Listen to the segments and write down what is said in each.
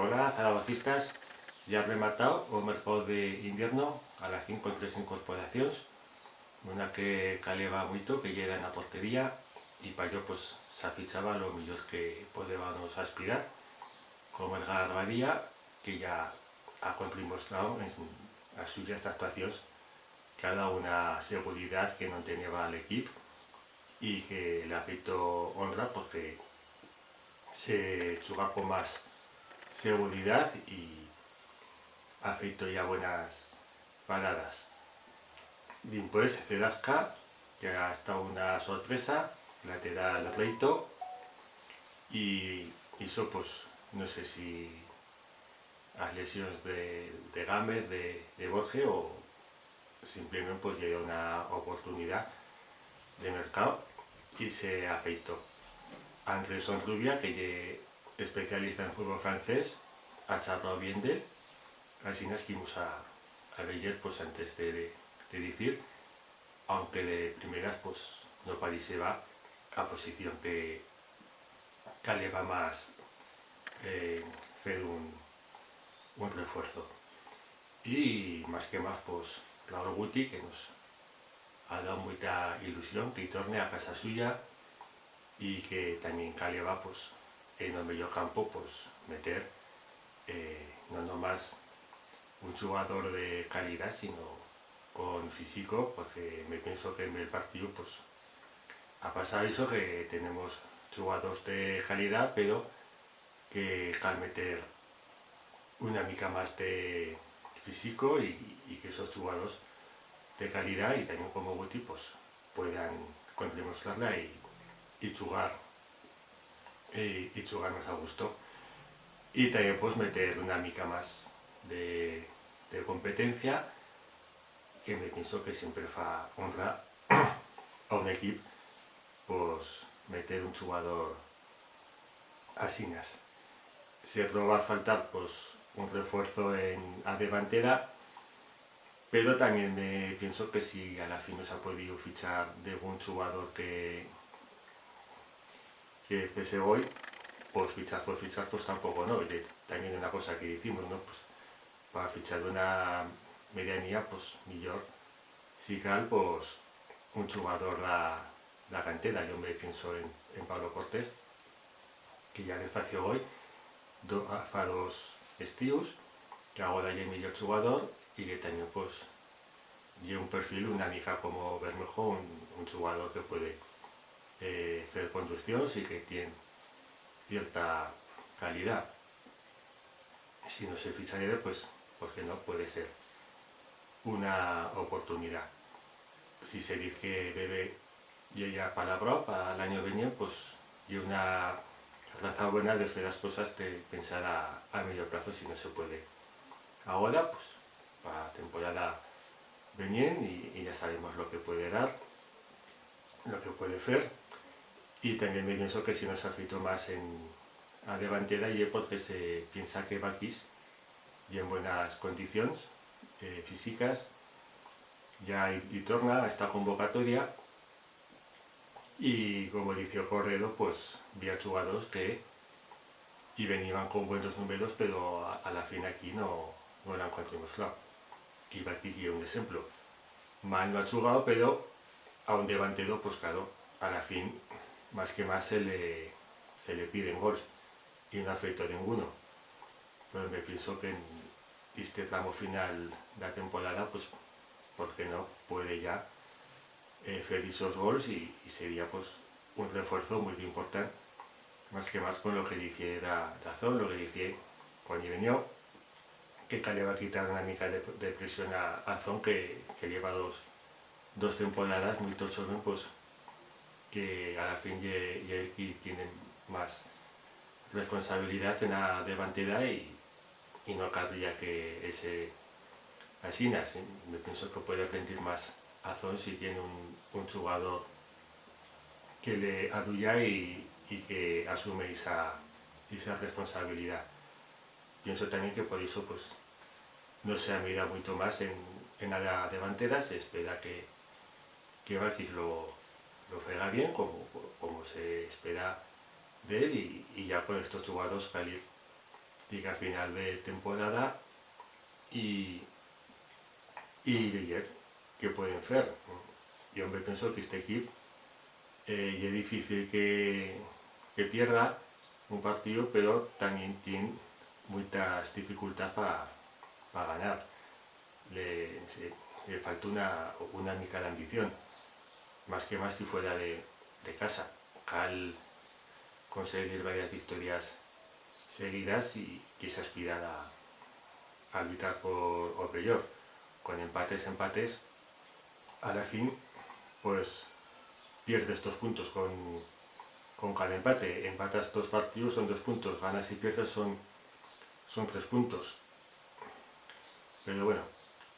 Hola zaragocistas, ya he rematado o mercado de invierno a la fin con 3 incorporacións, una que caleva moito, que lle na portería, e para yo pues se afichaba lo mellor que podíamos aspirar, como el Garbadía, que ya ha demostrado en as suyas actuacións que ha dado una seguridad que non tenía al equipo y que le ha feito honra porque se chuga con más seguridad y ha feito ya buenas paradas. Después Cedazca, que ha estado una sorpresa, lateral reito, y eso pues no sé si las lesiones de Gámez, de Borge, o simplemente pues llega una oportunidad de mercado y se afeitó. Andrés Rubia, que es especialista en fútbol francés, ha charlado bien de él, así nos que íbamos a ver pues antes de decir, aunque de primeras pues no parecía a posición que le va más hacer un refuerzo. Y más que más pues Raúl Guti, que nos ha dado mucha ilusión que torne a casa suya y que también caleva pues en el medio campo pues meter no nomás un jugador de calidad sino con físico, porque me pienso que en el partido pues ha pasado eso, que tenemos jugadores de calidad pero que al meter una mica más de físico y que esos jugadores de calidad y también como Guti pues puedan demostrarla y jugar más a gusto, y también pues meter una mica más de competencia, que me pienso que siempre fa honra a un equipo pues meter un jugador asinas. Siempre va a faltar pues un refuerzo en la delantera, pero también me pienso que si a la fin no se ha podido fichar de un jugador que fuese hoy, pues fichar por fichar pues tampoco, ¿no? Y también una cosa que decimos, ¿no? Pues para fichar una medianía pues mejor si cal pues un jugador la cantera. Yo me pienso en Pablo Cortés, que ya le fació hoy fa dos estius, que ahora ya es mejor jugador y que también pues lleva un perfil una mica como Bermejo, un jugador que puede hacer conducciones y que tiene cierta calidad. Si no se ficha él, pues porque no puede ser una oportunidad. Si se dice que debe ya palabra para el año venido, pues y una raza buena de hacer las cosas de pensar a medio plazo si no se puede. Ahora, pues para temporada venien y ya sabemos lo que puede dar, lo que puede hacer, y también me pienso que si no se afeitó más en a delantera y es porque se piensa que Bakis y en buenas condiciones físicas ya y torna a esta convocatoria, y como dice Corredo pues había jugadores que y venían con buenos números pero a la fin aquí no lo han demostrado, y Bakis es un ejemplo. Mal no ha jugado, pero a un delantero pues claro, a la fin más que más se le piden goles y no ha feito ninguno. Pero me pienso que en este tramo final de la temporada pues porque no puede ya hacer esos goles y sería pues un refuerzo muy importante, más que más con lo que dice Razón, lo que dice cuando venió, que le va a quitar una mica de presión a Zon, que lleva dos temporadas muy tochos, pues que a la fin y él tiene más responsabilidad en la delantera y no querría que ese asinas. Me pienso que puede rendir más a Zon si tiene un jugador que le adulla y que asume esa responsabilidad. Pienso también que por eso pues no se ha mirado mucho más en la delantera, se espera que Bakis lo haga bien como se espera de él, y ya con estos jugadores salir llega a final de temporada y ver qué pueden hacer. Yo me pienso que este equipo es difícil que pierda un partido, pero también tiene muchas dificultades para ganar. Le falta una mica de ambición, más que más si fuera de casa. Cal conseguir varias victorias seguidas y quise aspirar a luchar por o peor. Con empates, a la fin, pues pierdes 2 puntos con cada empate. Empatas 2 partidos, son 2 puntos. Ganas y pierdes son 3 puntos. Pero bueno,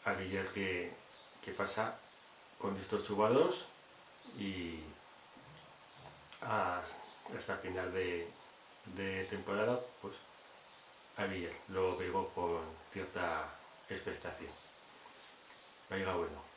a ver qué pasa con estos jugadores y hasta final de temporada, pues a ver, lo veo con cierta expectación. Vaya bueno.